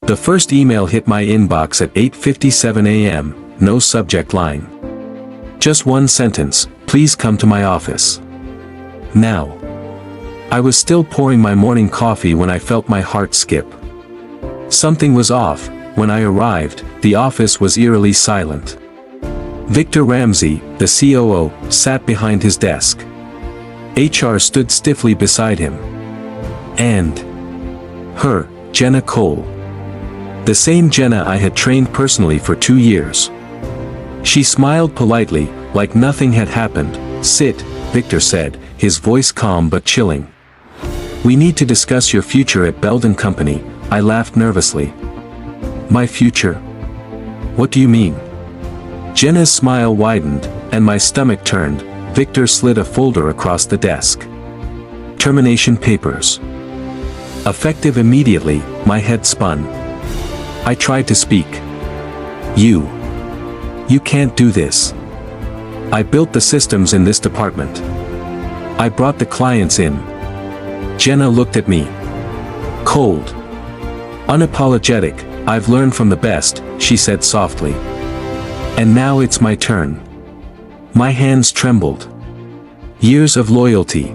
The first email hit my inbox at 8:57 a.m., no subject line. Just one sentence, "Please come to my office now." I was still pouring my morning coffee when I felt my heart skip. Something was off. When I arrived, the office was eerily silent. Victor Ramsey, the COO, sat behind his desk. HR stood stiffly beside him. And her, Jenna Cole. The same Jenna I had trained personally for 2 years. She smiled politely, like nothing had happened. "Sit," Victor said, his voice calm but chilling. "We need to discuss your future at Beldon Company." I laughed nervously. "My future? What do you mean?" Jenna's smile widened, and my stomach turned. Victor slid a folder across the desk. "Termination papers. Effective immediately." My head spun. I tried to speak. You can't do this. I built the systems in this department. I brought the clients in." Jenna looked at me. Cold. Unapologetic. "I've learned from the best," she said softly. "And now it's my turn." My hands trembled. Years of loyalty.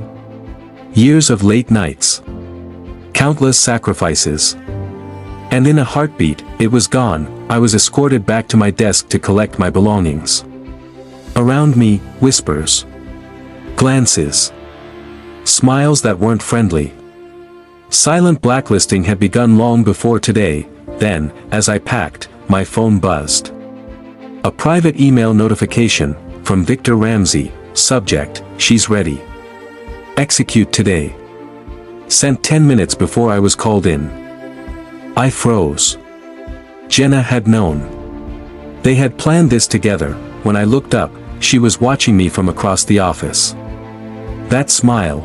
Years of late nights. Countless sacrifices. And in a heartbeat, it was gone. I was escorted back to my desk to collect my belongings. Around me, whispers. Glances. Smiles that weren't friendly. Silent blacklisting had begun long before today. Then, as I packed, my phone buzzed. A private email notification, from Victor Ramsey, subject, "She's ready. Execute today." Sent 10 minutes before I was called in. I froze. Jenna had known. They had planned this together. When I looked up, she was watching me from across the office. That smile.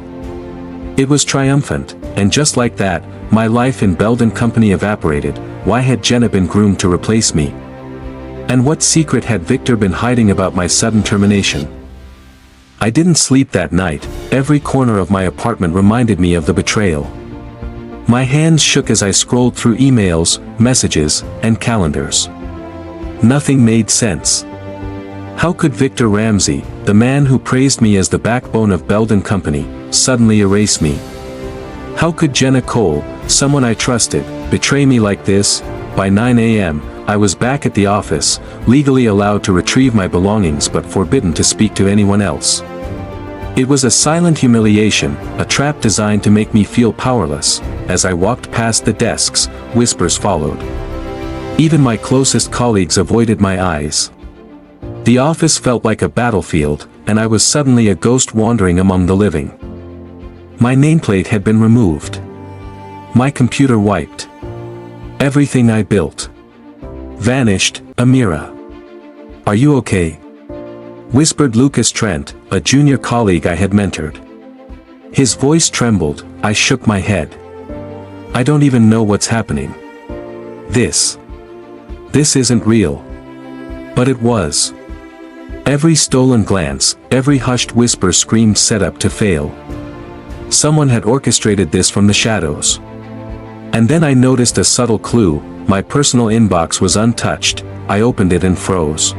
It was triumphant, and just like that, my life in Beldon Company evaporated. Why had Jenna been groomed to replace me? And what secret had Victor been hiding about my sudden termination? I didn't sleep that night. Every corner of my apartment reminded me of the betrayal. My hands shook as I scrolled through emails, messages, and calendars. Nothing made sense. How could Victor Ramsey, the man who praised me as the backbone of Beldon Company, suddenly erase me? How could Jenna Cole, someone I trusted, betray me like this? By 9 a.m., I was back at the office, legally allowed to retrieve my belongings but forbidden to speak to anyone else. It was a silent humiliation, a trap designed to make me feel powerless. As I walked past the desks, whispers followed. Even my closest colleagues avoided my eyes. The office felt like a battlefield, and I was suddenly a ghost wandering among the living. My nameplate had been removed. My computer wiped. Everything I built vanished. "Amira, are you okay?" whispered Lucas Trent, a junior colleague I had mentored. His voice trembled. I shook my head. "I don't even know what's happening. This isn't real." But it was. Every stolen glance, every hushed whisper screamed set up to fail. Someone had orchestrated this from the shadows. And then I noticed a subtle clue. My personal inbox was untouched. I opened it and froze.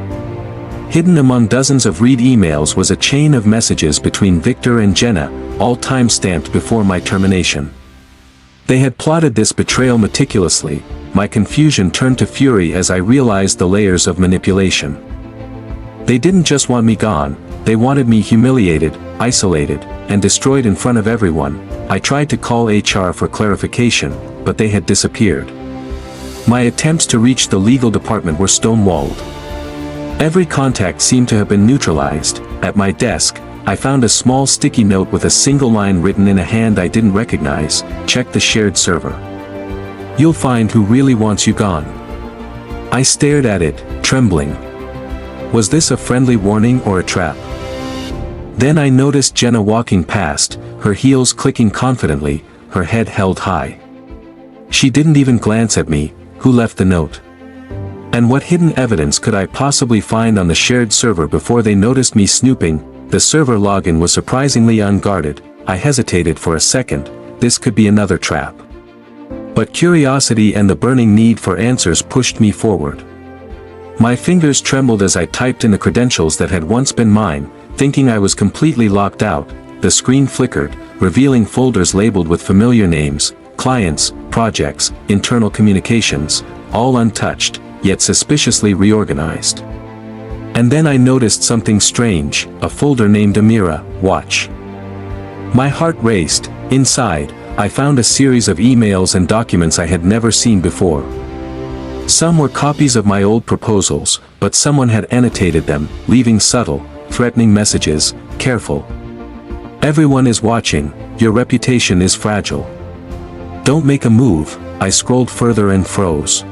Hidden among dozens of read emails was a chain of messages between Victor and Jenna, all time-stamped before my termination. They had plotted this betrayal meticulously. My confusion turned to fury as I realized the layers of manipulation. They didn't just want me gone, they wanted me humiliated, isolated, and destroyed in front of everyone. I tried to call HR for clarification, but they had disappeared. My attempts to reach the legal department were stonewalled. Every contact seemed to have been neutralized. At my desk, I found a small sticky note with a single line written in a hand I didn't recognize: "Check the shared server. You'll find who really wants you gone." I stared at it, trembling. Was this a friendly warning or a trap? Then I noticed Jenna walking past, her heels clicking confidently, her head held high. She didn't even glance at me. Who left the note? And what hidden evidence could I possibly find on the shared server before they noticed me snooping? The server login was surprisingly unguarded. I hesitated for a second. This could be another trap. But curiosity and the burning need for answers pushed me forward. My fingers trembled as I typed in the credentials that had once been mine, thinking I was completely locked out. The screen flickered, revealing folders labeled with familiar names, clients, projects, internal communications, all untouched, yet suspiciously reorganized. And then I noticed something strange, a folder named Amira, Watch. My heart raced. Inside, I found a series of emails and documents I had never seen before. Some were copies of my old proposals, but someone had annotated them, leaving subtle, threatening messages, careful. Everyone is watching, your reputation is fragile. Don't make a move. I scrolled further and froze.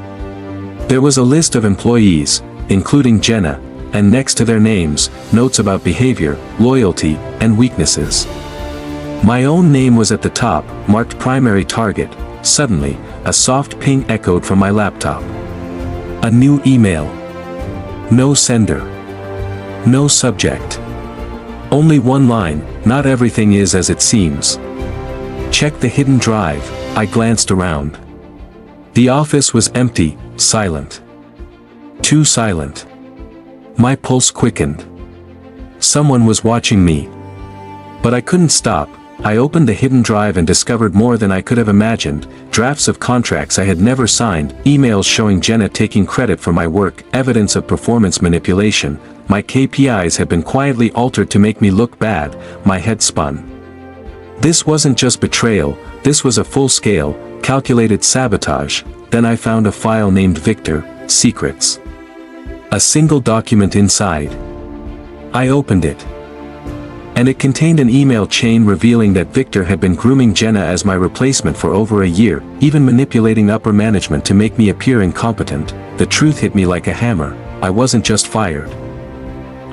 There was a list of employees, including Jenna, and next to their names, notes about behavior, loyalty, and weaknesses. My own name was at the top, marked primary target. Suddenly, a soft ping echoed from my laptop. A new email. No sender. No subject. Only one line, not everything is as it seems. Check the hidden drive. I glanced around. The office was empty, silent. Too silent. My pulse quickened. Someone was watching me. But I couldn't stop. I opened the hidden drive and discovered more than I could have imagined, drafts of contracts I had never signed, emails showing Jenna taking credit for my work, evidence of performance manipulation. My KPIs had been quietly altered to make me look bad. My head spun. This wasn't just betrayal, this was a full-scale, calculated sabotage. Then I found a file named Victor, Secrets. A single document inside. I opened it. And it contained an email chain revealing that Victor had been grooming Jenna as my replacement for over a year, even manipulating upper management to make me appear incompetent. The truth hit me like a hammer. I wasn't just fired.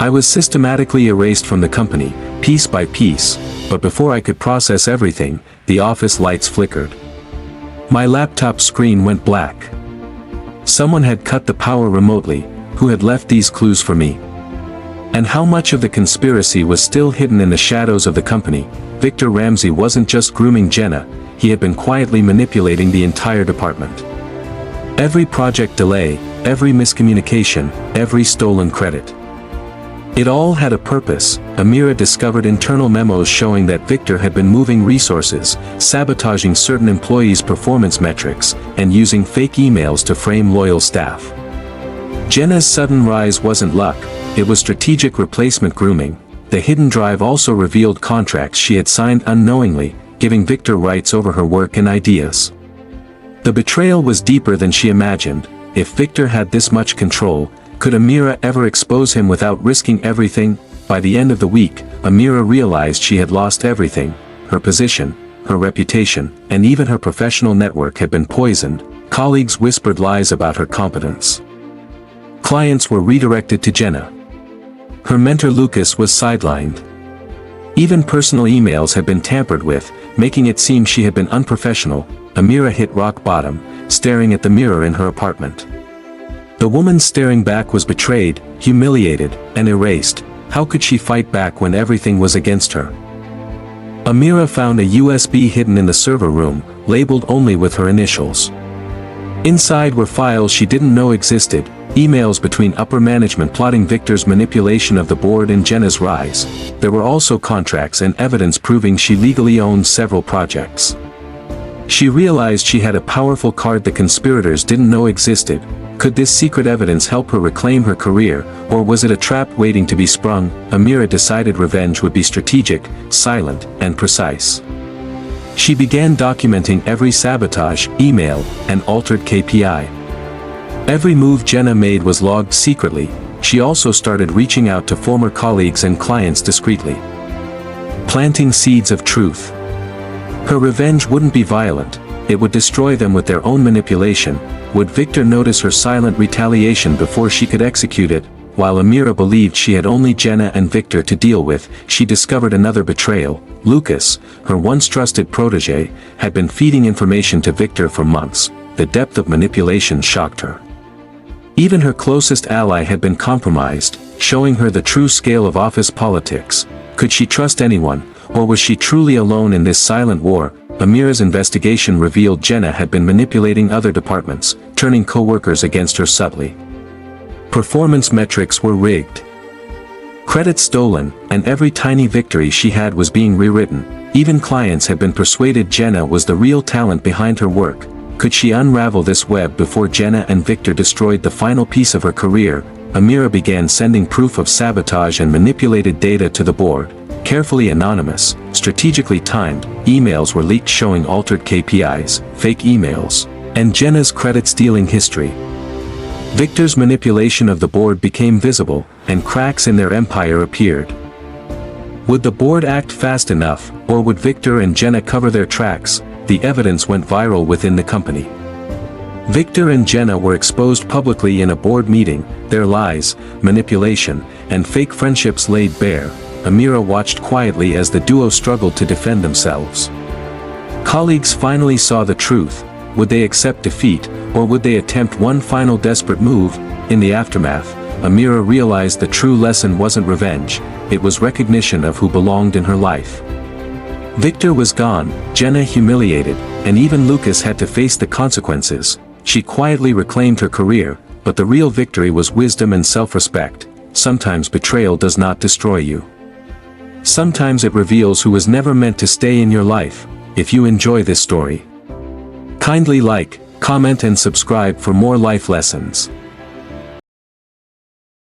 I was systematically erased from the company, piece by piece, but before I could process everything, the office lights flickered. My laptop screen went black. Someone had cut the power remotely. Who had left these clues for me? And how much of the conspiracy was still hidden in the shadows of the company? Victor Ramsey wasn't just grooming Jenna, he had been quietly manipulating the entire department. Every project delay, every miscommunication, every stolen credit. It all had a purpose. Amira discovered internal memos showing that Victor had been moving resources, sabotaging certain employees' performance metrics, and using fake emails to frame loyal staff. Jenna's sudden rise wasn't luck. It was strategic replacement grooming. The hidden drive also revealed contracts she had signed unknowingly, giving Victor rights over her work and ideas. The betrayal was deeper than she imagined. If Victor had this much control, could Amira ever expose him without risking everything? By the end of the week, Amira realized she had lost everything. Her position, her reputation, and even her professional network had been poisoned. Colleagues whispered lies about her competence. Clients were redirected to Jenna. Her mentor Lucas was sidelined. Even personal emails had been tampered with, making it seem she had been unprofessional. Amira hit rock bottom, staring at the mirror in her apartment. The woman staring back was betrayed, humiliated, and erased. How could she fight back when everything was against her? Amira found a USB hidden in the server room, labeled only with her initials. Inside were files she didn't know existed, emails between upper management plotting Victor's manipulation of the board and Jenna's rise. There were also contracts and evidence proving she legally owned several projects. She realized she had a powerful card the conspirators didn't know existed. Could this secret evidence help her reclaim her career, or was it a trap waiting to be sprung? Amira decided revenge would be strategic, silent, and precise. She began documenting every sabotage, email, and altered KPI. Every move Jenna made was logged secretly. She also started reaching out to former colleagues and clients discreetly, planting seeds of truth. Her revenge wouldn't be violent, it would destroy them with their own manipulation. Would Victor notice her silent retaliation before she could execute it? While Amira believed she had only Jenna and Victor to deal with, she discovered another betrayal. Lucas, her once trusted protege, had been feeding information to Victor for months. The depth of manipulation shocked her. Even her closest ally had been compromised, showing her the true scale of office politics. Could she trust anyone, or was she truly alone in this silent war? Amira's investigation revealed Jenna had been manipulating other departments, turning co-workers against her subtly. Performance metrics were rigged. Credits stolen, and every tiny victory she had was being rewritten. Even clients had been persuaded Jenna was the real talent behind her work. Could she unravel this web before Jenna and Victor destroyed the final piece of her career? Amira began sending proof of sabotage and manipulated data to the board. Carefully anonymous, strategically timed, emails were leaked showing altered KPIs, fake emails, and Jenna's credit-stealing history. Victor's manipulation of the board became visible, and cracks in their empire appeared. Would the board act fast enough, or would Victor and Jenna cover their tracks? The evidence went viral within the company. Victor and Jenna were exposed publicly in a board meeting, their lies, manipulation, and fake friendships laid bare. Amira watched quietly as the duo struggled to defend themselves. Colleagues finally saw the truth. Would they accept defeat, or would they attempt one final desperate move? In the aftermath, Amira realized the true lesson wasn't revenge, it was recognition of who belonged in her life. Victor was gone, Jenna humiliated, and even Lucas had to face the consequences. She quietly reclaimed her career, but the real victory was wisdom and self-respect. Sometimes betrayal does not destroy you. Sometimes it reveals who was never meant to stay in your life. If you enjoy this story, kindly like, comment and subscribe for more life lessons.